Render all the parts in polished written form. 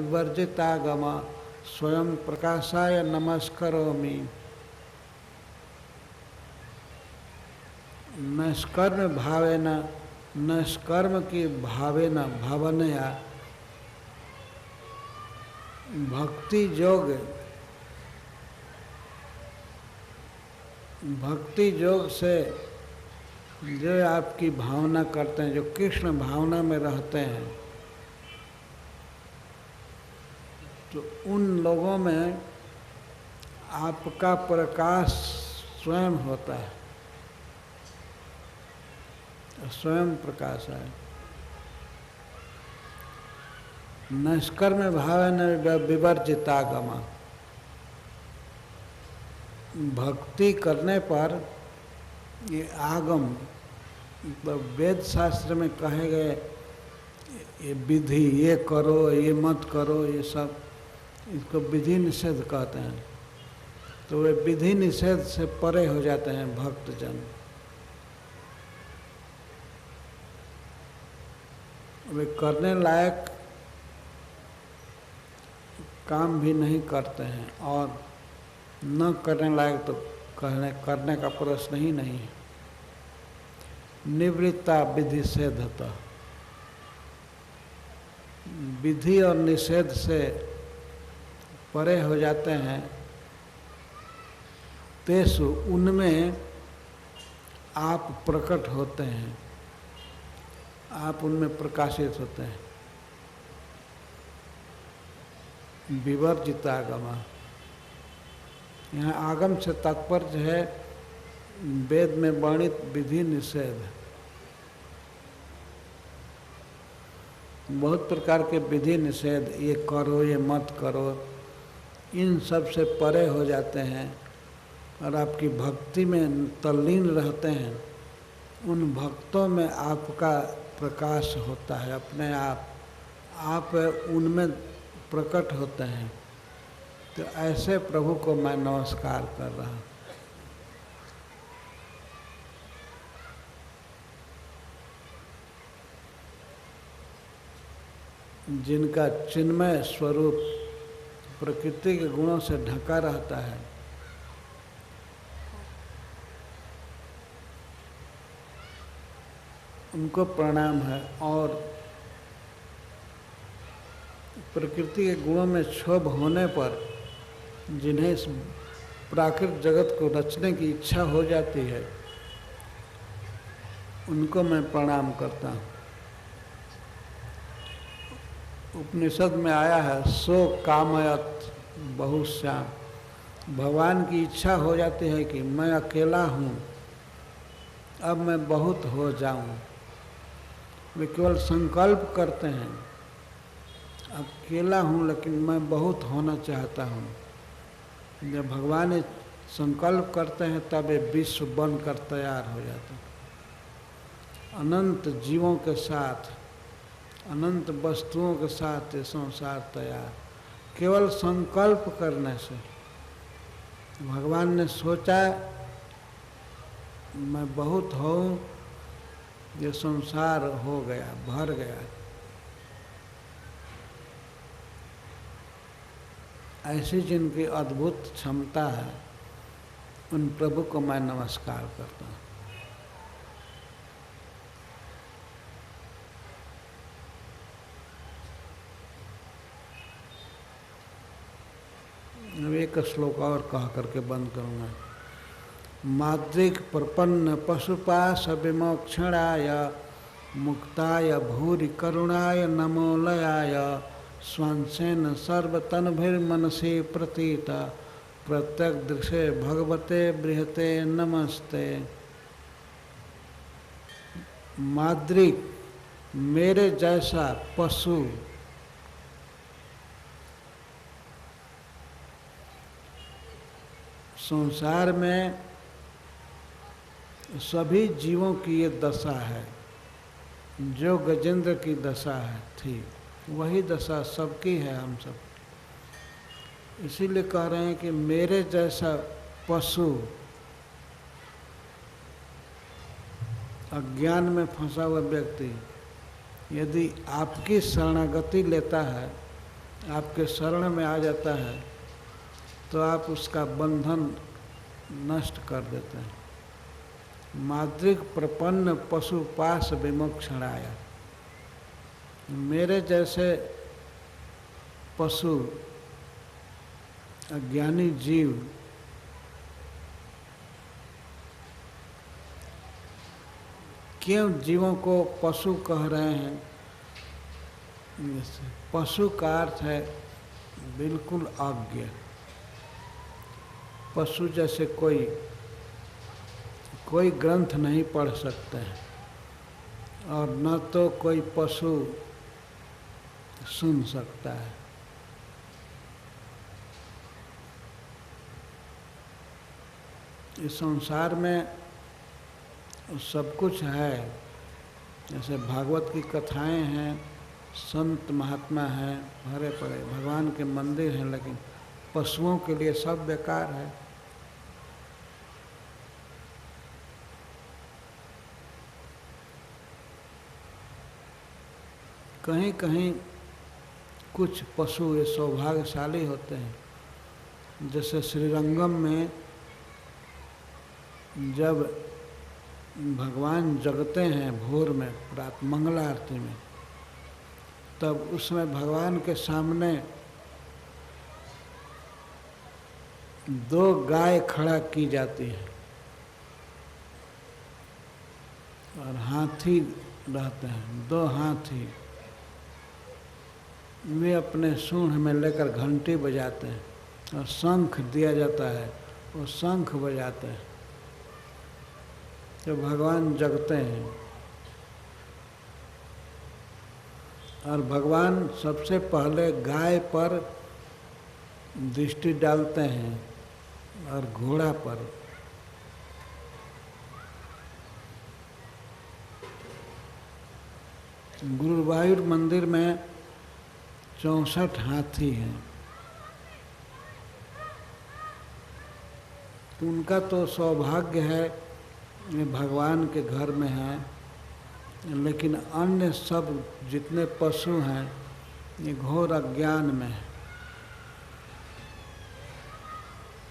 वर्जितागम स्वयं प्रकाशाय नमस्करोमि। नष्कर्म भावेन नष्कर्म की भावेन भावनया भक्ति योग से जो आपकी भावना करते हैं, जो कृष्ण भावना में रहते हैं, तो उन लोगों में आपका प्रकाश स्वयं होता है, स्वयं प्रकाश है। नष्कर्म भावेन विवर्जितागम, भक्ति करने पर ये आगम वेद शास्त्र में कहे गए ये विधि, ये करो, ये मत करो, ये सब इसको विधि निषेध कहते हैं। तो वे विधि निषेध से परे हो जाते हैं भक्तजन। वे करने लायक काम भी नहीं करते हैं और न करने लायक तो करने का प्रश्न ही नहीं है। निवृत्ता विधि सेधता, विधि और निषेध से परे हो जाते हैं। तेसु, उनमें आप प्रकट होते हैं, आप उनमें प्रकाशित होते हैं। विवर्जितागम, यहाँ आगम से तात्पर्य है वेद में वर्णित विधि निषेध। बहुत प्रकार के विधि निषेध, ये करो, ये मत करो, इन सब से परे हो जाते हैं और आपकी भक्ति में तल्लीन रहते हैं। उन भक्तों में आपका प्रकाश होता है, अपने आप उनमें प्रकट होते हैं। तो ऐसे प्रभु को मैं नमस्कार कर रहा हूँ। जिनका चिन्मय स्वरूप प्रकृति के गुणों से ढका रहता है, उनको प्रणाम है। और प्रकृति के गुणों में क्षोभ होने पर जिन्हें इस प्राकृतिक जगत को रचने की इच्छा हो जाती है, उनको मैं प्रणाम करता हूँ। उपनिषद में आया है, सो कामयत बहुश्याम, भगवान की इच्छा हो जाती है कि मैं अकेला हूँ, अब मैं बहुत हो जाऊँ। वे केवल संकल्प करते हैं, अकेला हूँ लेकिन मैं बहुत होना चाहता हूँ। जब भगवान संकल्प करते हैं तब ये विश्व बनकर तैयार हो जाता है। अनंत जीवों के साथ, अनंत वस्तुओं के साथ ये संसार तैयार, केवल संकल्प करने से। भगवान ने सोचा मैं बहुत हूँ, ये संसार हो गया, भर गया। ऐसी जिनकी अद्भुत क्षमता है, उन प्रभु को मैं नमस्कार करता हूँ। एक श्लोक और कह करके बंद करूँगा। माद्रिक प्रपन्न पशुपाश विमोक्षणाय मुक्ताय भूरि करुणाय नमोलयाय स्वांसेन सर्वतनभिर्मनसि प्रतीत प्रत्यक दृशे भगवते बृहते नमस्ते। माद्रिक, मेरे जैसा पशु, संसार में सभी जीवों की ये दशा है। जो गजेंद्र की दशा है थी, वही दशा सबकी है, हम सब। इसीलिए कह रहे हैं कि मेरे जैसा पशु, अज्ञान में फंसा हुआ व्यक्ति यदि आपकी शरणागति लेता है, आपके शरण में आ जाता है तो आप उसका बंधन नष्ट कर देते हैं। माद्रिक प्रपन्न पशु पास विमोक्षणाय, मेरे जैसे पशु अज्ञानी जीव क्यों जीवों को पशु कह रहे हैं? पशु का अर्थ है बिल्कुल अज्ञ। पशु जैसे कोई ग्रंथ नहीं पढ़ सकते हैं और न तो कोई पशु सुन सकता है। इस संसार में सब कुछ है, जैसे भागवत की कथाएं हैं, संत महात्मा हैं, भरे पड़े भगवान के मंदिर हैं, लेकिन पशुओं के लिए सब बेकार है। कहीं कहीं कुछ पशु ये सौभाग्यशाली होते हैं, जैसे श्रीरंगम में जब भगवान जगते हैं भोर में रात मंगला आरती में, तब उसमें भगवान के सामने 2 गाय खड़ा की जाती है और हाथी रहते हैं, 2 हाथी। वे अपने सूंड में लेकर घंटी बजाते हैं और शंख दिया जाता है, वो शंख बजाते हैं। तो भगवान जगते हैं और भगवान सबसे पहले गाय पर दृष्टि डालते हैं और घोड़ा पर। गुरुवायूर मंदिर में 64 हाथी हैं। तो उनका तो सौभाग्य है ये भगवान के घर में है, लेकिन अन्य सब जितने पशु हैं ये घोर अज्ञान में है।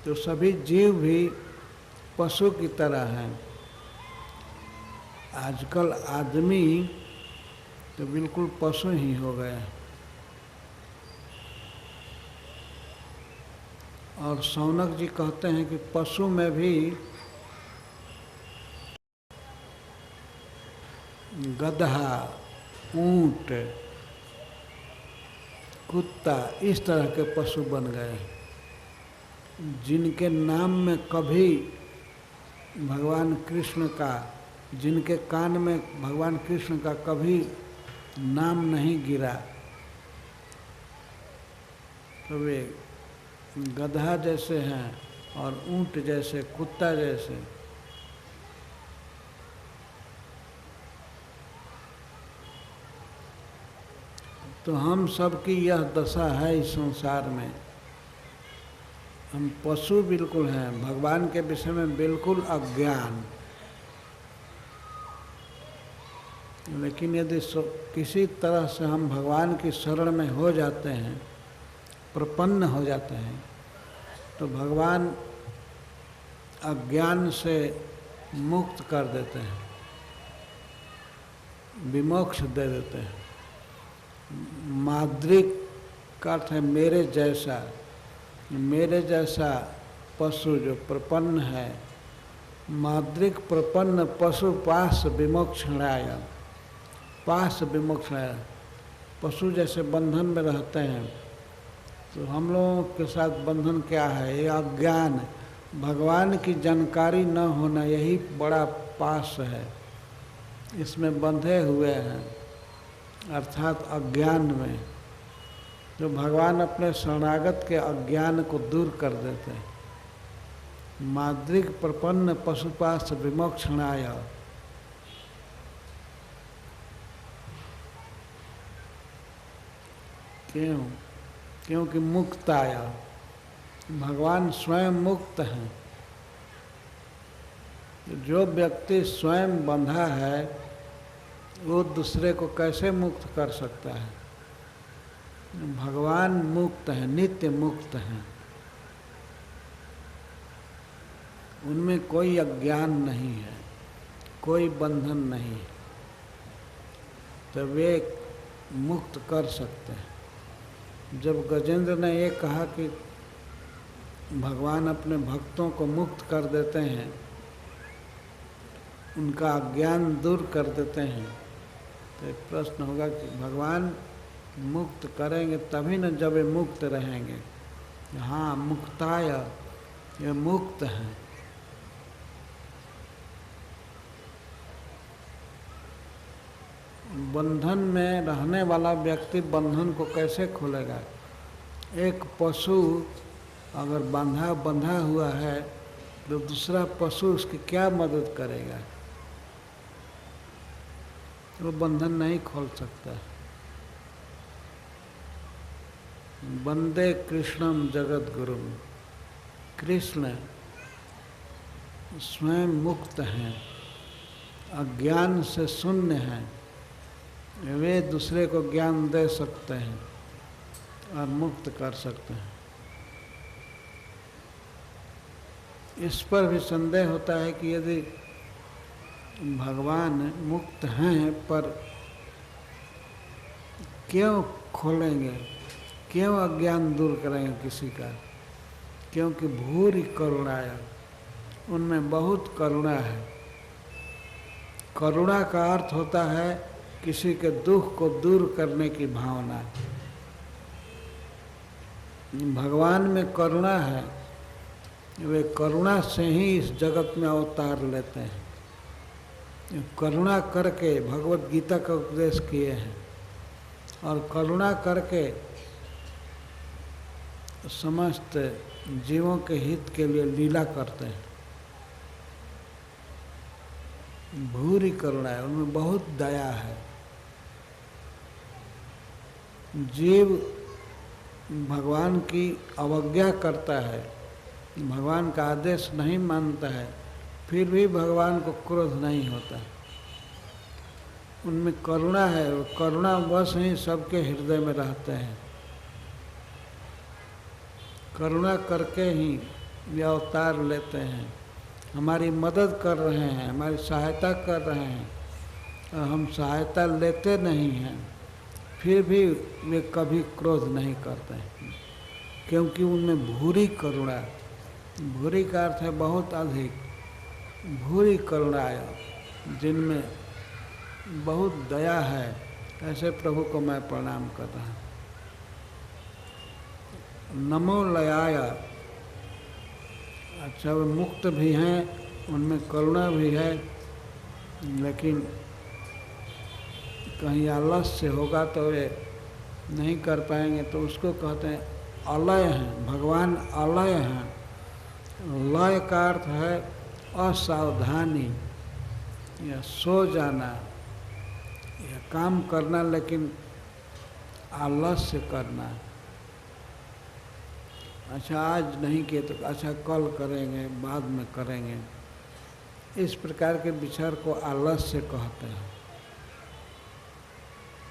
तो सभी जीव भी पशु की तरह हैं। आजकल आदमी तो बिल्कुल पशु ही हो गए और शौनक जी कहते हैं कि पशु में भी गधा, ऊंट, कुत्ता इस तरह के पशु बन गए, जिनके नाम में कभी भगवान कृष्ण का, जिनके कान में भगवान कृष्ण का कभी नाम नहीं गिरा। तो वे गधा जैसे हैं और ऊंट जैसे, कुत्ता जैसे। तो हम सब की यह दशा है इस संसार में। हम पशु बिल्कुल हैं, भगवान के विषय में बिल्कुल अज्ञान। लेकिन यदि किसी तरह से हम भगवान की शरण में हो जाते हैं, प्रपन्न हो जाते हैं, तो भगवान अज्ञान से मुक्त कर देते हैं, विमोक्ष दे देते हैं। माद्रिक का अर्थ है मेरे जैसा पशु जो प्रपन्न है। माद्रिक प्रपन्न पशु पास विमोक्षणाय, पास विमोक्षणाय, पशु जैसे बंधन में रहते हैं। तो हम लोगों के साथ बंधन क्या है? ये अज्ञान, भगवान की जानकारी न होना, यही बड़ा पास है। इसमें बंधे हुए हैं, अर्थात अज्ञान में। जो भगवान अपने शरणागत के अज्ञान को दूर कर देते हैं। माद्रिक प्रपन्न पशुपास विमोक्षणाय, क्योंकि मुक्ताय, भगवान स्वयं मुक्त हैं। जो व्यक्ति स्वयं बंधा है वो दूसरे को कैसे मुक्त कर सकता है? भगवान मुक्त हैं, नित्य मुक्त हैं, उनमें कोई अज्ञान नहीं है, कोई बंधन नहीं है, तो वे मुक्त कर सकते हैं। जब गजेंद्र ने ये कहा कि भगवान अपने भक्तों को मुक्त कर देते हैं, उनका अज्ञान दूर कर देते हैं, तो एक प्रश्न होगा कि भगवान मुक्त करेंगे तभी न जब वे मुक्त रहेंगे। हाँ, मुक्ताय, ये मुक्त हैं। बंधन में रहने वाला व्यक्ति बंधन को कैसे खोलेगा? एक पशु अगर बंधा हुआ है तो दूसरा पशु उसकी क्या मदद करेगा? वो बंधन नहीं खोल सकता। वंदे कृष्णम जगत गुरुम, कृष्ण स्वयं मुक्त हैं, अज्ञान से शून्य हैं, वे दूसरे को ज्ञान दे सकते हैं और मुक्त कर सकते हैं। इस पर भी संदेह होता है कि यदि भगवान मुक्त हैं पर क्यों खोलेंगे, क्यों अज्ञान दूर करेंगे किसी का? क्योंकि भूरि करुणाया, उनमें बहुत करुणा है। करुणा का अर्थ होता है किसी के दुख को दूर करने की भावना। भगवान में करुणा है, वे करुणा से ही इस जगत में अवतार लेते हैं। करुणा करके भगवत गीता का उपदेश किए हैं और करुणा करके समस्त जीवों के हित के लिए लीला करते हैं। भूरि करुणा है, उनमें बहुत दया है। जीव भगवान की अवज्ञा करता है, भगवान का आदेश नहीं मानता है, फिर भी भगवान को क्रोध नहीं होता। उनमें करुणा है, वो करुणा बस ही सबके हृदय में रहते हैं। करुणा करके ही ये अवतार लेते हैं, हमारी मदद कर रहे हैं, हमारी सहायता कर रहे हैं, और हम सहायता लेते नहीं हैं, फिर भी वे कभी क्रोध नहीं करते हैं, क्योंकि उनमें भूरि करुणा। भूरि का अर्थ है बहुत अधिक, भूरि करुणाय, जिनमें बहुत दया है, ऐसे प्रभु को मैं प्रणाम कर रहा हूँ। नमो लयाय, अच्छा वे मुक्त भी हैं, उनमें करुणा भी है, लेकिन कहीं आलस्य होगा तो वे नहीं कर पाएंगे, तो उसको कहते हैं अलय हैं। भगवान अलय हैं। लय का अर्थ है असावधानी या सो जाना या काम करना लेकिन आलस्य करना। अच्छा आज नहीं किए तो अच्छा कल करेंगे, बाद में करेंगे, इस प्रकार के विचार को आलस्य कहते हैं।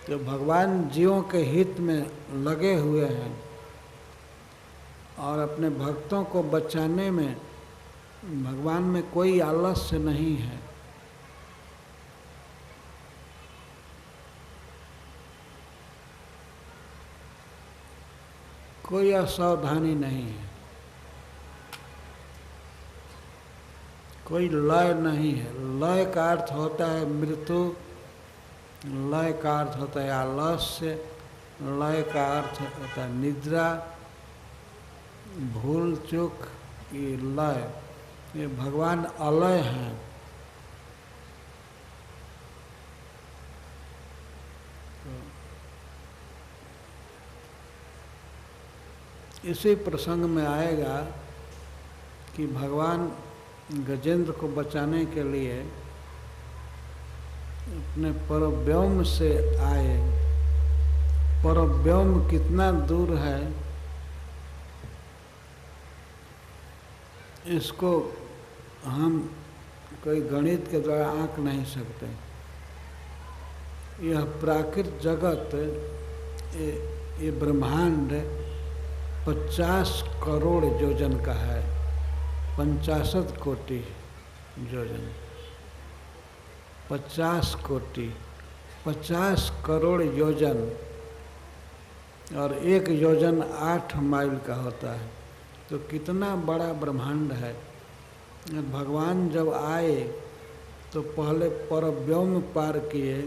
तो भगवान जीवों के हित में लगे हुए हैं और अपने भक्तों को बचाने में भगवान में कोई आलस्य नहीं है। कोई असावधानी नहीं है, कोई लय नहीं है। लय का अर्थ होता है मृत्यु, लय का अर्थ होता है आलस्य, लय का अर्थ होता है निद्रा, भूल चूक, ये लय। ये भगवान अलय हैं। इसी प्रसंग में आएगा कि भगवान गजेंद्र को बचाने के लिए अपने परव्योम से आए। परव्योम कितना दूर है इसको हम कोई गणित के द्वारा आंक नहीं सकते। यह प्राकृत जगत ये ब्रह्मांड 50 करोड़ योजन का है, 50 कोटि योजन, 50 कोटि, 50 करोड़ योजन, और एक योजन 8 माइल का होता है। तो कितना बड़ा ब्रह्मांड है। भगवान जब आए तो पहले परव्योम पार किए,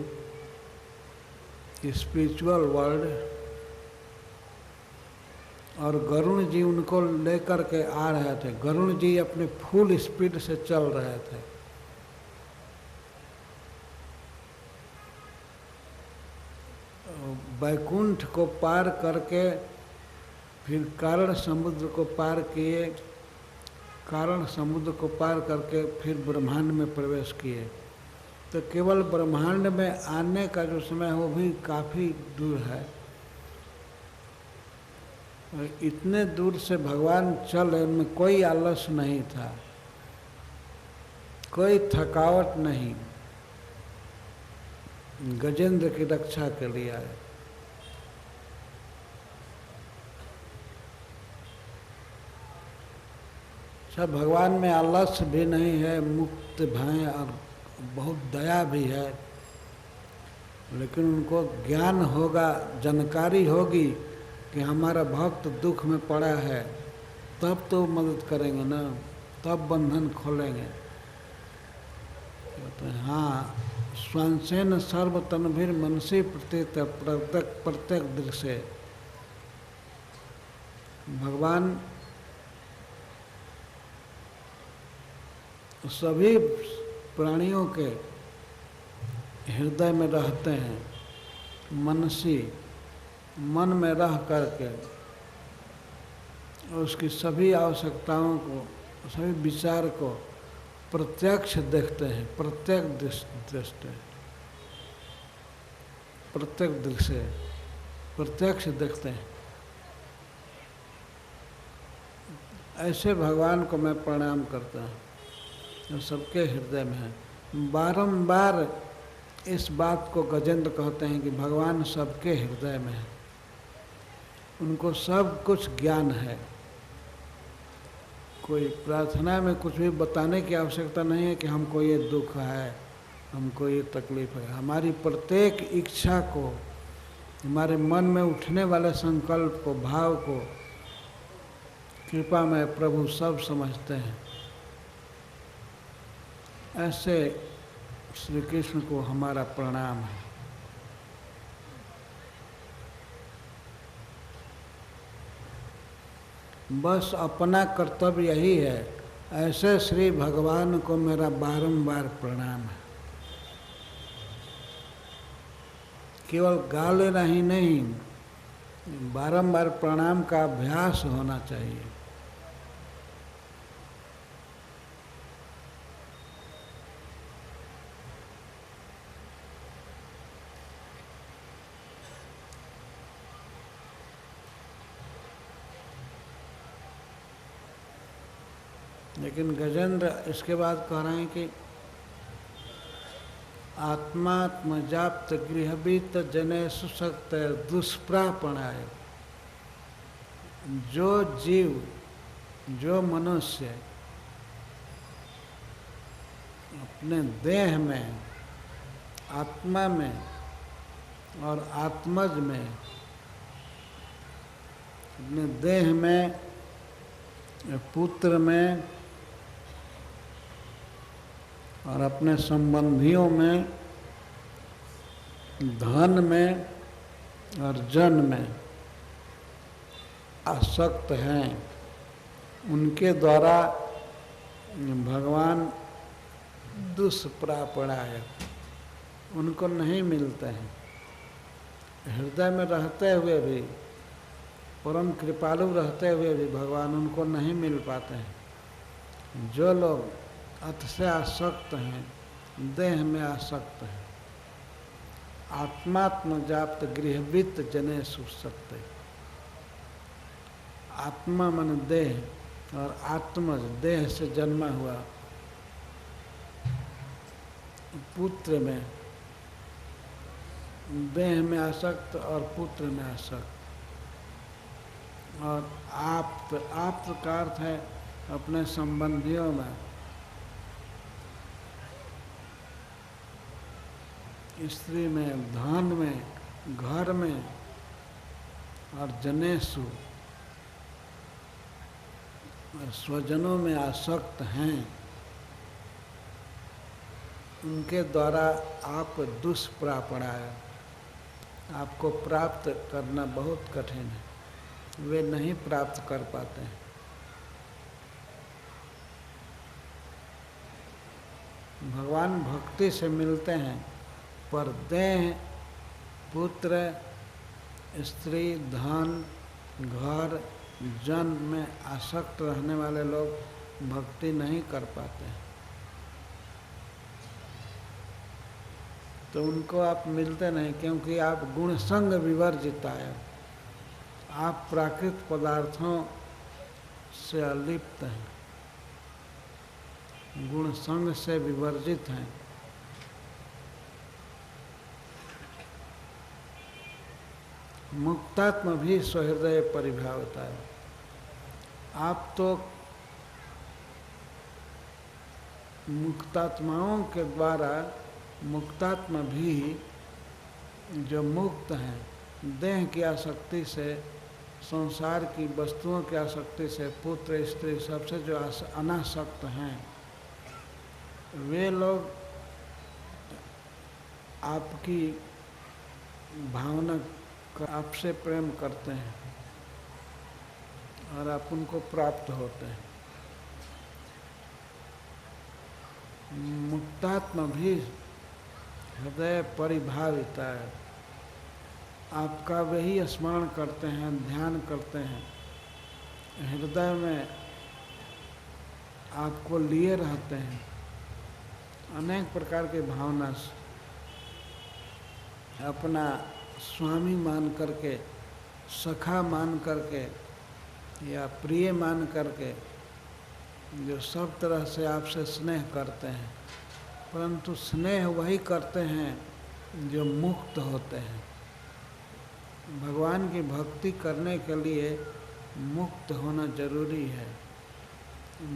स्पिरिचुअल वर्ल्ड, और गरुण जी उनको लेकर के आ रहे थे। गरुण जी अपने फुल स्पीड से चल रहे थे। वैकुंठ को पार करके फिर कारण समुद्र को पार किए, कारण समुद्र को पार करके फिर ब्रह्मांड में प्रवेश किए। तो केवल ब्रह्मांड में आने का जो समय है वो भी काफ़ी दूर है। इतने दूर से भगवान चले, उनमें कोई आलस नहीं था, कोई थकावट नहीं, गजेंद्र की रक्षा के लिए आए। सब भगवान में आलस्य भी नहीं है, मुक्त भय और बहुत दया भी है, लेकिन उनको ज्ञान होगा, जानकारी होगी कि हमारा भक्त दुख में पड़ा है, तब तो मदद करेंगे ना, तब बंधन खोलेंगे। कहते हैं हाँ, स्वांसेन सर्वतनभिर मनसी प्रत्येक प्रत्येक दृश्य। भगवान सभी प्राणियों के हृदय में रहते हैं, मनसी, मन में रह करके उसकी सभी आवश्यकताओं को, सभी विचार को प्रत्यक्ष देखते हैं, प्रत्येक दृष्टि, प्रत्येक दृश्य, प्रत्यक्ष देखते हैं। ऐसे भगवान को मैं प्रणाम करता हूँ, जो सबके हृदय में है। बारंबार इस बात को गजेंद्र कहते हैं कि भगवान सबके हृदय में है, उनको सब कुछ ज्ञान है। कोई प्रार्थना में कुछ भी बताने की आवश्यकता नहीं है कि हमको ये दुख है, हमको ये तकलीफ है। हमारी प्रत्येक इच्छा को, हमारे मन में उठने वाले संकल्प को, भाव को कृपा में प्रभु सब समझते हैं। ऐसे श्री कृष्ण को हमारा प्रणाम है। बस अपना कर्तव्य यही है, ऐसे श्री भगवान को मेरा बारंबार प्रणाम है। केवल गा लेना ही नहीं, बारंबार प्रणाम का अभ्यास होना चाहिए। लेकिन गजेंद्र इसके बाद कह रहे हैं कि आत्मात्मजाप्त गृहवीत जने सुशक्त दुष्प्रापणाय। जो जीव, जो मनुष्य अपने देह में, आत्मा में और आत्मज में, अपने देह में, पुत्र में और अपने संबंधियों में, धन में और जन में आसक्त हैं, उनके द्वारा भगवान दुष्प्रापणाय, उनको नहीं मिलते हैं। हृदय में रहते हुए भी, परम कृपालु रहते हुए भी भगवान उनको नहीं मिल पाते हैं। जो लोग अत से आसक्त हैं, देह में आसक्त हैं, आत्मात्म जाप्त गृहवित्त जने सुशक्त। आत्मा मन देह और आत्मज, देह से जन्मा हुआ, पुत्र में, देह में आसक्त और पुत्र में आसक्त, और आप्त, आप्त का अर्थ है अपने संबंधियों में, स्त्री में, धन में, घर में और जनेषु, स्वजनों में आसक्त हैं, उनके द्वारा आप दुष्प्रापणाय, आपको प्राप्त करना बहुत कठिन है, वे नहीं प्राप्त कर पाते हैं। भगवान भक्ति से मिलते हैं, पर देह, पुत्र, स्त्री, धन, घर, जन में आसक्त रहने वाले लोग भक्ति नहीं कर पाते हैं। तो उनको आप मिलते नहीं, क्योंकि आप गुण संग विवर्जित आए, आप प्राकृत पदार्थों से अलिप्त हैं, गुण संग से विवर्जित हैं। मुक्तात्मा भी स्वहृदय परिभावता है। आप तो मुक्तात्माओं के द्वारा, मुक्तात्मा भी जो मुक्त हैं, देह की आसक्ति से, संसार की वस्तुओं की आसक्ति से, पुत्र स्त्री सबसे जो अनासक्त हैं, वे लोग आपकी भावना, आपसे प्रेम करते हैं और आप उनको प्राप्त होते हैं। मुक्तात्मा भी हृदय परिभाविता है, आपका वही स्मरण करते हैं, ध्यान करते हैं, हृदय में आपको लिए रहते हैं, अनेक प्रकार की भावना से अपना स्वामी मान करके, सखा मान करके या प्रिय मान करके, जो सब तरह से आपसे स्नेह करते हैं, परंतु स्नेह वही करते हैं जो मुक्त होते हैं। भगवान की भक्ति करने के लिए मुक्त होना जरूरी है,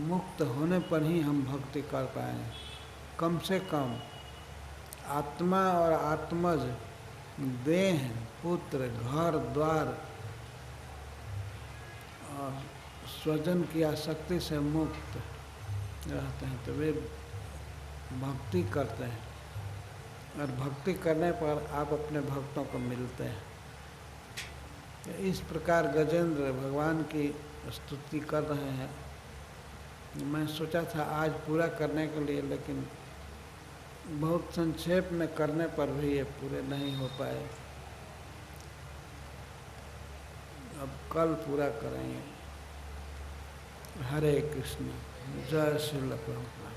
मुक्त होने पर ही हम भक्ति कर पाएंगे। कम से कम आत्मा और आत्मज, देह, पुत्र, घर द्वार और स्वजन की आसक्ति से मुक्त रहते हैं, तो वे भक्ति करते हैं, और भक्ति करने पर आप अपने भक्तों को मिलते हैं। इस प्रकार गजेंद्र भगवान की स्तुति कर रहे हैं। मैं सोचा था आज पूरा करने के लिए, लेकिन बहुत संक्षेप में करने पर भी ये पूरे नहीं हो पाए। अब कल पूरा करेंगे। हरे कृष्ण। जय श्री प्रभुपाद।